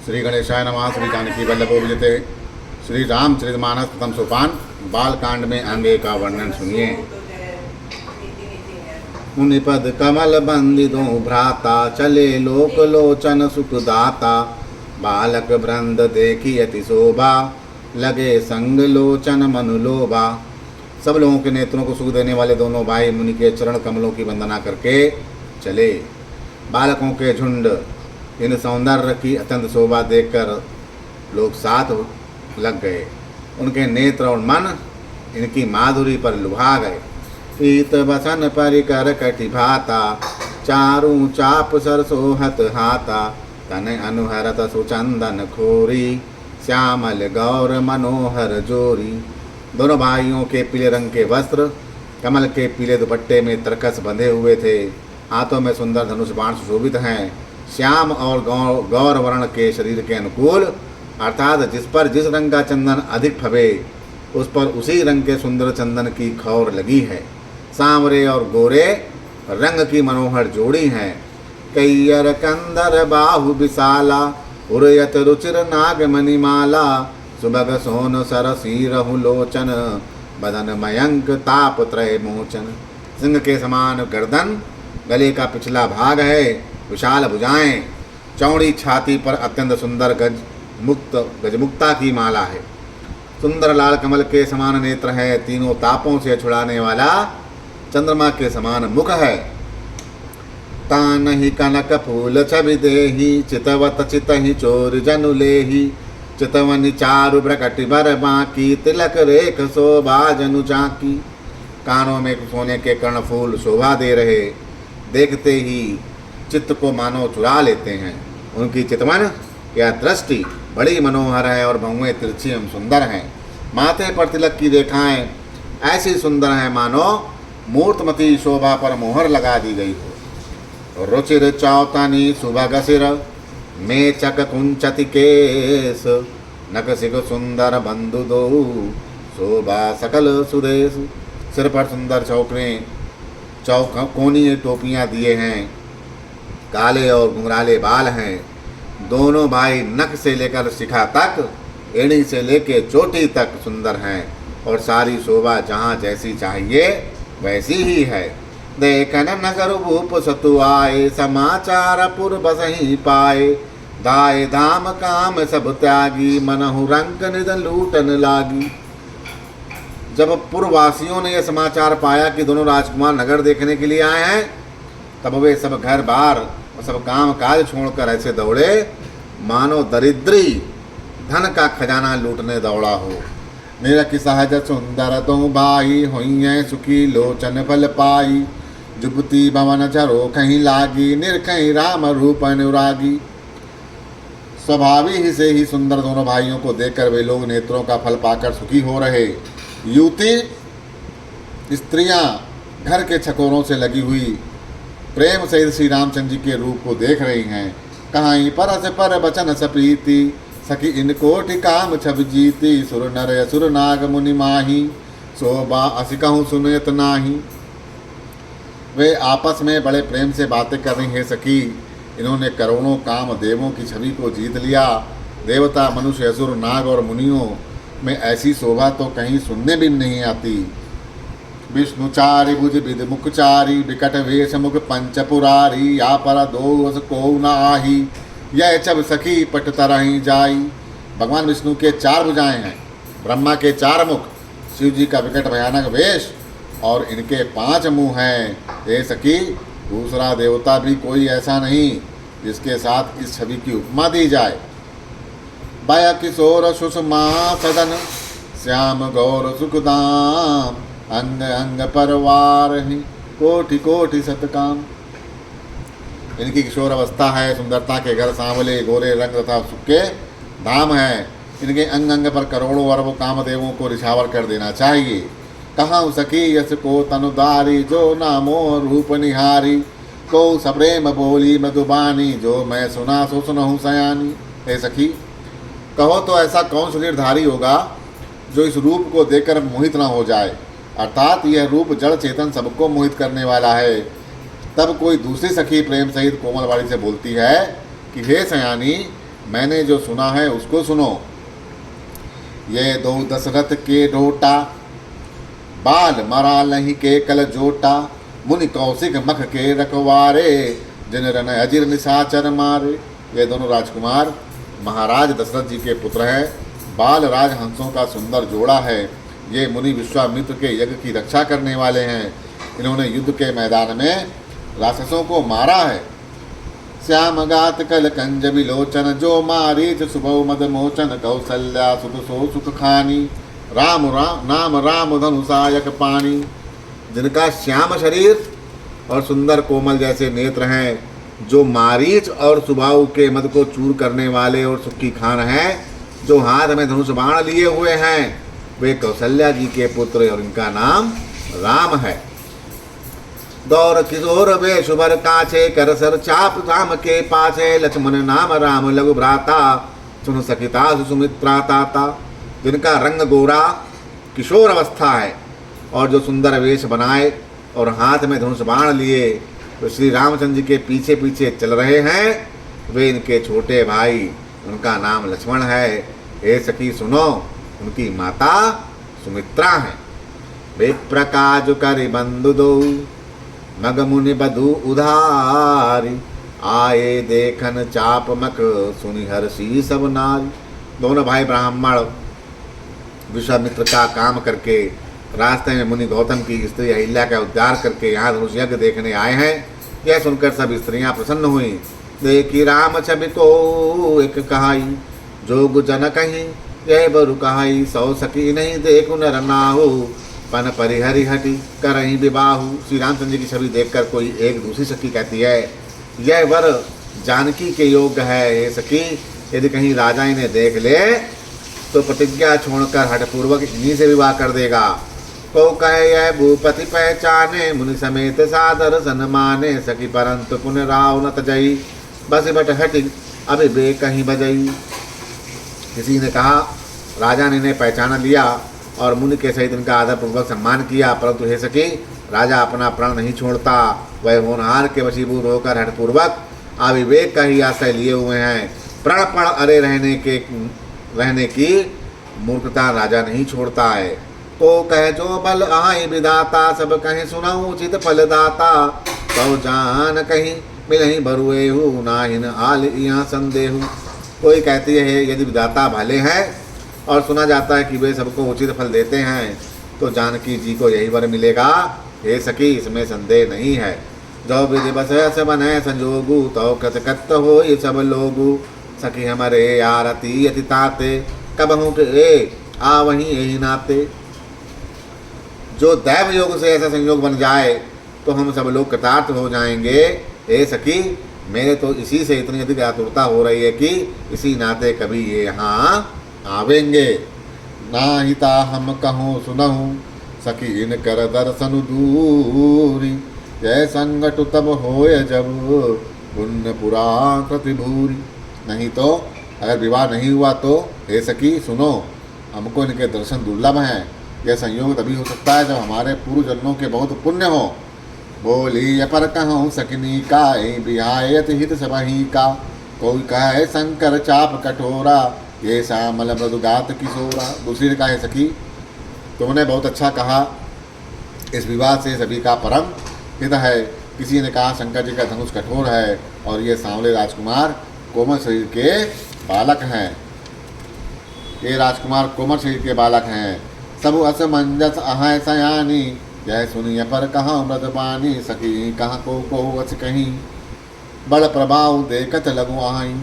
श्री गणेशाय नमः। श्री जानकी वल्लभो विजते। श्री रामचरितमानस प्रथम सोपान बालकांड में अंगे का वर्णन सुनिए। मुनिपद कमल बंदिदो भ्राता चले लोक लोचन सुखदाता। बालक वृंद देखी अति शोभा लगे संग लोचन मनुलोभा। सब लोगों के नेत्रों को सुख देने वाले दोनों भाई मुनि के चरण कमलों की वंदना करके चले। बालकों के झुंड इन सौंदर्य की अत्यंत शोभा देखकर लोग साथ लग गए। उनके नेत्र और मन इनकी माधुरी पर लुभा गए। ईत बसन परिकर कटि भाता चारू चाप सरसोहत हाथा। तन अनुहरत सुचंदन खोरी श्यामल गौर मनोहर जोरी। दोनों भाइयों के पीले रंग के वस्त्र कमल के पीले दुपट्टे में तरकस बंधे हुए थे। हाथों में सुंदर धनुष बाण सुशोभित हैं। श्याम और गौर वर्ण के शरीर के अनुकूल अर्थात जिस पर जिस रंग का चंदन अधिक फबे उस पर उसी रंग के सुंदर चंदन की खौर लगी है। सांवरे और गोरे रंग की मनोहर जोड़ी हैं। कैयर कंदर बाहु विशाला उरयत रुचिर नाग मणिमाला। सुभग सोन सरसी रहु लोचन बदन मयंक ताप त्रय मोचन। सिंह के समान गर्दन गले का पिछला भाग है। विशाल भुजाएं चौड़ी छाती पर अत्यंत सुंदर गजमुक्ता की माला है। सुंदर लाल कमल के समान नेत्र है। तीनों तापों से छुड़ाने वाला चंद्रमा के समान मुख है। तान ही कनक फूल छवि देही चितवत चित ही चोर जनु लेही। चितवनि चारु प्रकटि बर बाकी तिलक रेख शोभा जनु झांकी। कानों में सोने के कर्ण फूल शोभा दे रहे देखते ही चित्त को मानो चुरा लेते हैं। उनकी चितवन या दृष्टि बड़ी मनोहर है और भौएं तिरछी एवं सुंदर हैं। माथे पर तिलक की रेखाएं ऐसी सुंदर हैं मानो मूर्तमती शोभा पर मोहर लगा दी गई हो। रुचिर चौतनी सुभग सिर मेचक कुंचति केस। नकसिक सुंदर बंधु दो शोभा सकल सुदेश। सिर पर सुंदर कोनी टोपियां दिए हैं। काले और घुंघराले बाल हैं। दोनों भाई नख से लेकर शिखा तक एड़ी से लेकर चोटी तक सुंदर हैं और सारी शोभा जहाँ जैसी चाहिए वैसी ही है। देखन नगर भूप सतु आए समाचार पुर बसही पाए। दाए धाम काम सब त्यागी मनहु रंक निधन लूटन लागी। जब पुरवासियों ने यह समाचार पाया कि दोनों राजकुमार नगर देखने के लिए आए हैं तब वे सब घर बार और सब काम काज छोड़कर ऐसे दौड़े मानो दरिद्री धन का खजाना लूटने दौड़ा हो। निरख सहज सुंदर दो भाई हुई सुखी लोचन फल पाई। जुबती भवन झरो कहीं लागी निरखहीं राम रूप अनुरागी। स्वभावी ही से ही सुंदर दोनों भाइयों को देखकर वे लोग नेत्रों का फल पाकर सुखी हो रहे। युवती स्त्रियां घर के छकोरों से लगी हुई प्रेम सहित श्री रामचंद्र जी के रूप को देख रही हैं। कहीं परस पर बचन सप्रीति सखी इनकोटि काम छब जीती। सुर नर असुर नाग मुनि माही शोभा असि कहूँ सुनत नाही। वे आपस में बड़े प्रेम से बातें कर रही हैं। सखी इन्होंने करोड़ों काम देवों की छवि को जीत लिया। देवता मनुष्य असुर नाग और मुनियों में ऐसी शोभा तो कहीं सुनने भी नहीं आती। विष्णुचारी भुज विद मुखचारी विकट वेश मुख पंचपुरारी। या पर दो रस को न आही यह चब सखी पट तरही जाई। भगवान विष्णु के 4 भुजाएं हैं, ब्रह्मा के 4 मुख, शिव जी का विकट भयानक वेश और इनके 5 मुंह हैं। ये सखी दूसरा देवता भी कोई ऐसा नहीं जिसके साथ इस छवि की उपमा दी जाए। बाया किशोर सुषमा सदन श्याम गौर सुखदाम। अंग अंग परवार ही कोटि कोटि सतकाम। इनकी किशोर अवस्था है। सुंदरता के घर सांवले गोरे रंग तथा सुखे धाम है। इनके अंग अंग पर करोड़ों अरबों कामदेवों को रिछावर कर देना चाहिए। कहाँ सखी यश को तनुदारी जो नामो रूप निहारी। को सप्रेम बोली मधुबानी जो मैं सुना सो सुनहु सयानी। हे सखी कहो तो ऐसा कौन शरीरधारी होगा जो इस रूप को देखकर मोहित न हो जाए। अर्थात यह रूप जड़ चेतन सबको मोहित करने वाला है। तब कोई दूसरी सखी प्रेम सहित कोमल वाणी से बोलती है कि हे सयानी मैंने जो सुना है उसको सुनो। ये दो दशरथ के ढोटा, बाल मरा लही के कल जोटा, मुनि कौशिक मख के रखवारे, जिन रन अजिर निशाचर मारे। ये दोनों राजकुमार महाराज दशरथ जी के पुत्र हैं। बाल राज हंसों का सुंदर जोड़ा है। ये मुनि विश्वामित्र के यज्ञ की रक्षा करने वाले हैं। इन्होंने युद्ध के मैदान में राक्षसों को मारा है। श्याम गात कल कंज विलोचन, जो मारीच सुबह मद मोचन, कौसल्या सुत सो सुख खानी, राम नाम राम धनुषायक पानी। जिनका श्याम शरीर और सुंदर कोमल जैसे नेत्र हैं, जो मारीच और सुबाहु के मद को चूर करने वाले और सुखी खान हैं, जो हाथ में धनुष बाण लिए हुए हैं, वे कौशल्या जी के पुत्र और इनका नाम राम है। दौर किशोर वे शुभर काछे, कर सर चाप धाम के पाछे, लक्ष्मण नाम राम लघु भ्राता, सुन सखिता सुमित्रा ताता। जिनका रंग गोरा किशोर अवस्था है और जो सुंदर वेश बनाए और हाथ में धनुष बाण लिए तो श्री रामचंद्र जी के पीछे पीछे चल रहे हैं, वे इनके छोटे भाई, उनका नाम लक्ष्मण है। हे सखी सुनो, उनकी माता सुमित्रा है। वे प्रकाज करि बंधु दो, मग मुनि बधु उधारी, आए देखन चाप मक, सुनि हर्षी सब नारी। दोनों भाई ब्राह्मण विश्वामित्र का काम करके रास्ते में मुनि गौतम की स्त्री अहिल्या का उद्धार करके यहाँ धनुष यज्ञ देखने आए हैं। यह सुनकर सब स्त्रियां प्रसन्न हुई। देखी राम छवि को एक कहाई, जोग जन कहीं यह बरु कहाई, सौ सकी नहीं देखु नर नाहु, पन परिहरि हटि करहीं विबाहु। श्री रामचंद्र जी की छवि देखकर कोई एक दूसरी सखी कहती है, यह वर जानकी के योग्य है। हे सखी, यदि कहीं राजा इन्हें देख ले तो प्रतिज्ञा छोड़कर हठपूर्वक इन्हीं से विवाह कर देगा। को कहे यह भूपति पहचाने, मुनि समेत सादर सन माने, सखी परंतु पुण्य राव न तजई, बस बट हटि अभी बे कहीं बजई। किसी ने कहा, राजा ने इन्हें पहचान लिया और मुनि के सहित इनका आदरपूर्वक सम्मान किया, परंतु हे सखी, राजा अपना प्राण नहीं छोड़ता। वह होनहार के वशीभूत होकर हठपूर्वक अविवेक का ही आश्रय लिए हुए हैं। प्राण पण अरे रहने की मूर्खता राजा नहीं छोड़ता है। तो कह जो बल आई विधाता, सब कहीं सुनाऊं उचित फल दाता, तो जान कहीं मिलही भरुए हूँ, नाहिन आल यहाँ संदेहु। कोई कहती है, यदि विधाता भले हैं और सुना जाता है कि वे सबको उचित फल देते हैं, तो जानकी जी को यही वर मिलेगा। हे सखी, इसमें संदेह नहीं है। जो विधि बस बन संजोगु, तो कृतकृत हो ये सब लोगु, सखी हमारे आरती अति ताते, कब हूँ के आ वहीं यही नाते। जो दैव योग से ऐसा संयोग बन जाए तो हम सब लोग कृतार्थ हो जाएंगे। हे सखी, मेरे तो इसी से इतनी अधिक आतुरता हो रही है कि इसी नाते कभी ये यहाँ आवेंगे। ना हिता हम कहूँ सुनहूँ, सखी इन कर दर्शन दूरी, जय संगट तब होय जब, पुण्य पुरा कृति भूरी। नहीं तो अगर विवाह नहीं हुआ तो हे सखी सुनो, हमको इनके दर्शन दुर्लभ हैं। यह संयोग तभी हो सकता है जब हमारे पूर्व जन्मों के बहुत पुण्य हो। बोली अपर कहूँ सकिनी का, बिहायत हित सबही का, कोई कहे शंकर चाप कठोरा, ये श्यामल मृदुगात किशोरा। दूसरी ने कहा, है सखी तुमने बहुत अच्छा कहा, इस विवाह से सभी का परम हित है। किसी ने कहा, शंकर जी का धनुष कठोर है और ये सांवले राजकुमार कोमल शरीर के बालक हैं। ये राजकुमार कोमल शरीर के बालक हैं। सब असमंजस अहय सयानी, जय सुनिय पर कहाँ मृदपानी, सखी कहाँ को वच कहीं, बड़ प्रभाव देखत लगू आई।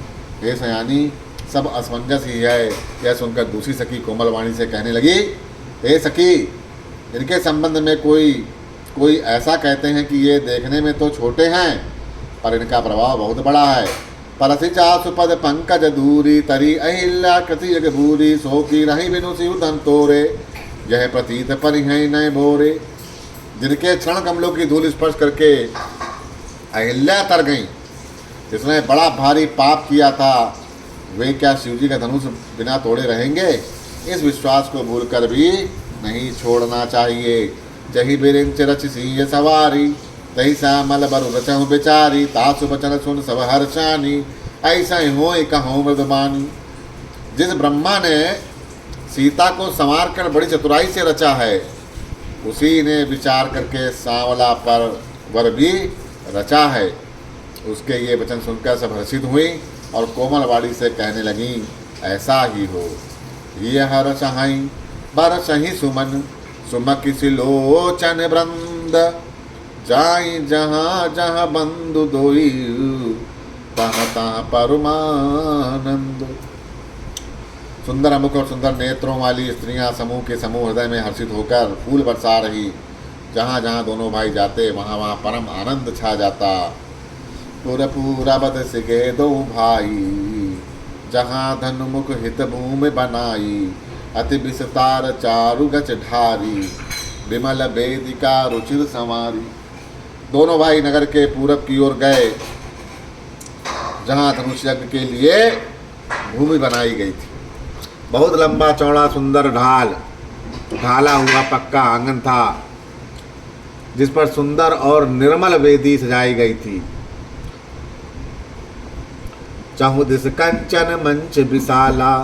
हे सयानी, सब असमंजस ही है। यह सुनकर दूसरी सखी कोमल वाणी से कहने लगी, हे सखी, इनके संबंध में कोई ऐसा कहते हैं कि ये देखने में तो छोटे हैं पर इनका प्रभाव बहुत बड़ा है। परसि चासुपद पंकज दूरी, तरी अहिल्या कृति जग भूरी, सो की रही बिनु शिव धन तोरे, यह प्रतीत परिहै नय भोरे। जिनके चरण कमलों की धूल स्पर्श करके अहिल्या तर गईं, जिसने बड़ा भारी पाप किया था, वे क्या शिवजी का धनुष बिना तोड़े रहेंगे? इस विश्वास को भूलकर भी नहीं छोड़ना चाहिए। जही बिरिंच रच सिंह सवारी, तही श्यामल बरु रचहु बेचारी, तासु बचन सुन सब हर्षानी, ऐसा ही हो कहो मृदबानी। जिस ब्रह्मा ने सीता को संवार कर बड़ी चतुराई से रचा है, उसी ने विचार करके सांवला पर वर भी रचा है। उसके ये वचन सुनकर सब हर्षित हुई और कोमल वाणी से कहने लगी, ऐसा ही हो। ये हर सहाई बर सही सुमन, सुमक सिलोचन वृंद, जाई जहाँ जहाँ बंधु दोई, तहाँ तहाँ परमानंद। सुंदर मुख और सुंदर नेत्रों वाली स्त्रियां समूह के समूह हृदय में हर्षित होकर फूल बरसा रही। जहाँ जहाँ दोनों भाई जाते वहाँ वहाँ परम आनंद छा जाता। पूरा पूरा बद सिगे दो भाई, जहाँ धनुमुख हित भूमि बनाई, अति विस्तार चारु गच ढारी, विमल वेदिका रुचिर संवारी। दोनों भाई नगर के पूरब की ओर गए, जहाँ धनुष यज्ञ के लिए भूमि बनाई गई थी। बहुत लंबा चौड़ा सुंदर ढाला हुआ पक्का आंगन था, जिस पर सुंदर और निर्मल वेदी सजाई गई थी। चहुदिस कंचन मंच विशाला,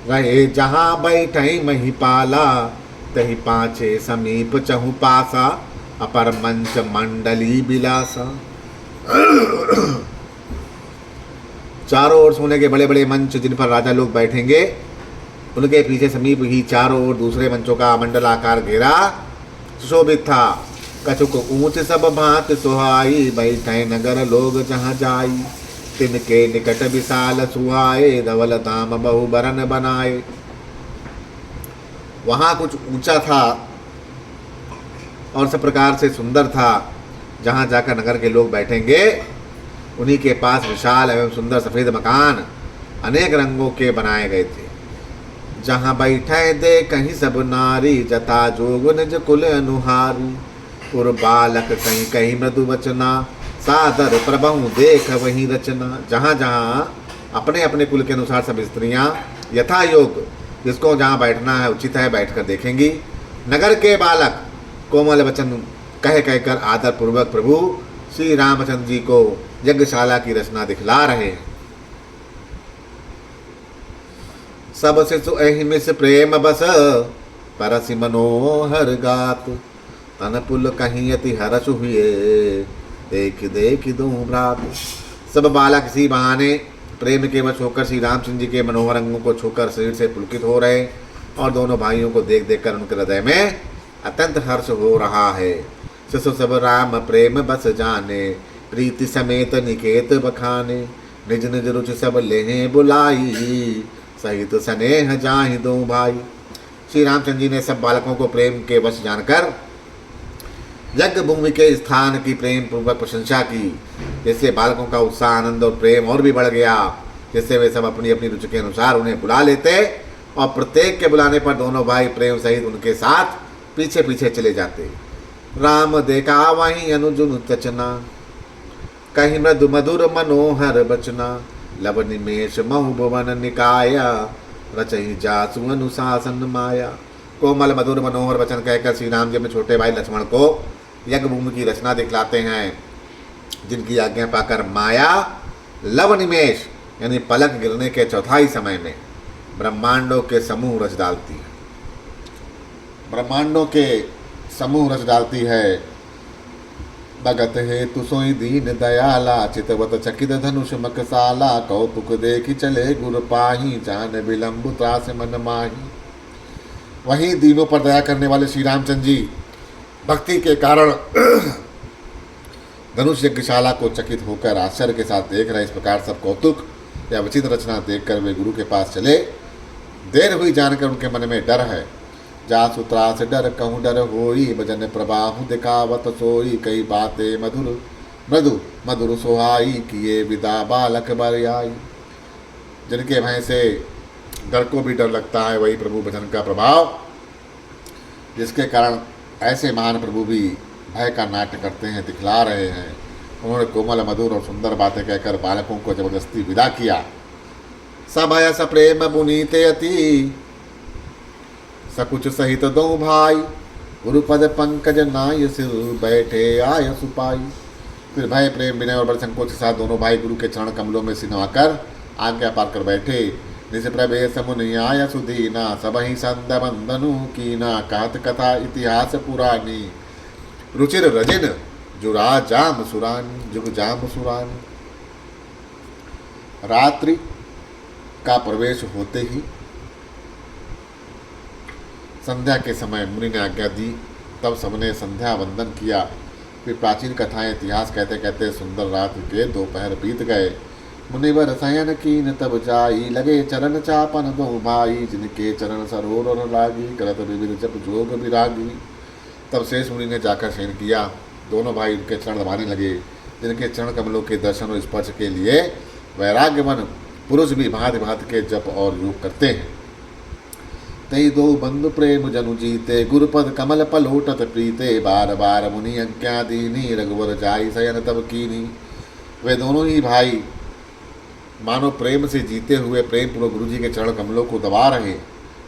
रहे जहाँ बैठई महिपाला, तही पाछे समीप चहु पासा, अपर मंच मंडली बिलासा। चारों ओर सोने के बड़े बड़े मंच, जिन पर राजा लोग बैठेंगे, उनके पीछे समीप ही चारों ओर दूसरे मंचों का मंडलाकार घेरा सुशोभित था। कछुक ऊंच सब भांत सुहाई, बैठे नगर लोग जहाँ जाई, तिनके निकट विशाल सुहाए, धवल धाम बहु बरन बनाए। वहाँ कुछ ऊंचा था और सब प्रकार से सुंदर था। जहाँ जाकर नगर के लोग बैठेंगे, उन्हीं के पास विशाल एवं सुंदर सफ़ेद मकान अनेक रंगों के बनाए गए थे। जहाँ बैठे दे कहीं सब नारी, जथा जोग निज कुल अनुहारी, पुर बालक कहीं कहीं मृदु वचना, सादर प्रभु देख वहीं रचना। जहाँ जहाँ अपने अपने कुल के अनुसार सब स्त्रियाँ यथा योग, जिसको जहाँ बैठना है उचित है, बैठकर देखेंगी। नगर के बालक कोमल वचन कह कहकर आदर पूर्वक प्रभु श्री रामचंद्र जी को यज्ञशाला की रचना दिखला रहे हैं। सब शिशु अहिमिस प्रेम बस, परसि मनोहर गात, तन पुल कहीं अति हर्ष हुए, देख देख दो भ्रात। सब बालक इसी बहाने प्रेम के वश होकर श्री रामचंद्र जी के मनोहर अंगों को छूकर शरीर से पुलकित हो रहे, और दोनों भाइयों को देख देख कर उनके हृदय में अत्यंत हर्ष हो रहा है। शिशु सब राम प्रेम बस जाने, प्रीति समेत निकेत बखाने, निज निज रुचि सब लेहे बुलाई, सहित स्नेह जाहि दो भाई। श्री रामचंद्र जी ने सब बालकों को प्रेम के वश जानकर यज्ञ भूमि के स्थान की प्रेम पूर्वक प्रशंसा की, जिससे बालकों का उत्साह, आनंद और प्रेम और भी बढ़ गया, जिससे वे सब अपनी अपनी रुचि के अनुसार उन्हें बुला लेते, और प्रत्येक के बुलाने पर दोनों भाई प्रेम सहित उनके साथ पीछे पीछे चले जाते। राम देखा वहीं अनुजुन तचना, कहीं मृदु मधुर मनोहर बचना, लब निमेश महु भुवन निकाया, रचहि जासु अनुशासन माया। कोमल मधुर मनोहर वचन कहकर श्री राम जी अपने छोटे भाई लक्ष्मण को यज्ञ भूमि की रचना दिखलाते हैं, जिनकी आज्ञा पाकर माया लव निमेश यानी पलक गिरने के चौथाई समय में ब्रह्मांडों के समूह रच डालती है। ब्रह्मांडों के समूह रच डालती है। भगत हेतु सोई दीन दयाला, चितवत चकित धनुष मकसाला, कौतुक देखी चले गुर पाही, जान विलंब त्रास मन माही। वहीं दीनों पर दया करने वाले श्री रामचंद्र जी भक्ति के कारण धनुष यज्ञशाला को चकित होकर आश्चर्य के साथ देख रहे। इस प्रकार सब कौतुक या विचित्र रचना देखकर वे गुरु के पास चले। देर हुई जानकर उनके मन में डर है। जासु त्रास डर कहूँ डर होई, भजन प्रबाहु दिखावत सोई, कई बातें मधुर मृदु मधुर सोहाई, किए विदा बालक बर आई। जिनके भय से डर को भी डर लगता है, वही प्रभु भजन का प्रभाव, जिसके कारण ऐसे महान प्रभु भी भय का नाट्य करते हैं, दिखला रहे हैं। उन्होंने कोमल मधुर और सुंदर बातें कहकर बालकों को जबरदस्ती विदा किया। सभय सप्रेम पुनीते अति, सकुच सहित दो भाई, गुरुपद पंकज नाय सिर बैठे आय सुपाई। फिर भय प्रेम विनय और बड़े संकोच के साथ दोनों भाई गुरु के चरण कमलों में सिर नवाकर आज्ञा पार कर बैठे। निज प्रभे समुनि आय सुदीना सब ही संद बंधनु कीना कहत कथा इतिहास पुरानी रुचिर रजिन जुरा जाम सुरान जुग जाम सुरान। रात्रि का प्रवेश होते ही संध्या के समय मुनि ने आज्ञा दी। तब सबने संध्या वंदन किया। फिर प्राचीन कथाएं इतिहास कहते कहते सुंदर रात के दोपहर बीत गए। मुनिवर शयन कीन तब जाई लगे चरण चापन दो भाई जिनके चरण सरोवर लागी करत विविध जप जोग विरागी। तब शेष मुनि ने जाकर शयन किया। दोनों भाई उनके चरण दबाने लगे जिनके चरण कमलों के दर्शन और स्पर्श के लिए वैराग्यवन पुरुष भी भांति भांति के जप और योग करते हैं। तई दो बंधु प्रेम जनु जीते गुरुपद कमल पलोटत प्रीते बार बार मुनि आज्ञा दीनी रघुवर जाई शयन तब कीनी। वे दोनों ही भाई मानो प्रेम से जीते हुए प्रेम पूर्वक गुरु जी के चरण कमलों को दबा रहे।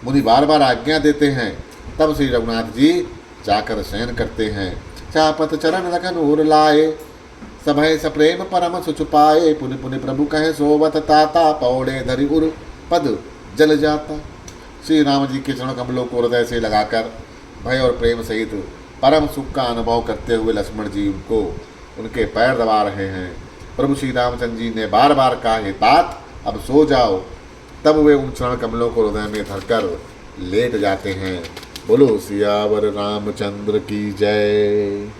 मुनि बार बार आज्ञा देते हैं। तब श्री रघुनाथ जी जाकर शयन करते हैं। चापत चरण लखन और लाए सभय सप्रेम परम सुचुपाए पुनि पुनि प्रभु कहे सोवत ताता पौड़े धरि उर पद जल जाता। श्री राम जी के चरण कमलों को हृदय से लगाकर भय और प्रेम सहित परम सुख का अनुभव करते हुए लक्ष्मण जी उनको उनके पैर दबा रहे हैं। प्रभु श्री रामचंद्र जी ने बार बार कहा हे तात अब सो जाओ। तब वे उन चरण कमलों को हृदय में धरकर लेट जाते हैं। बोलो सियावर रामचंद्र की जय।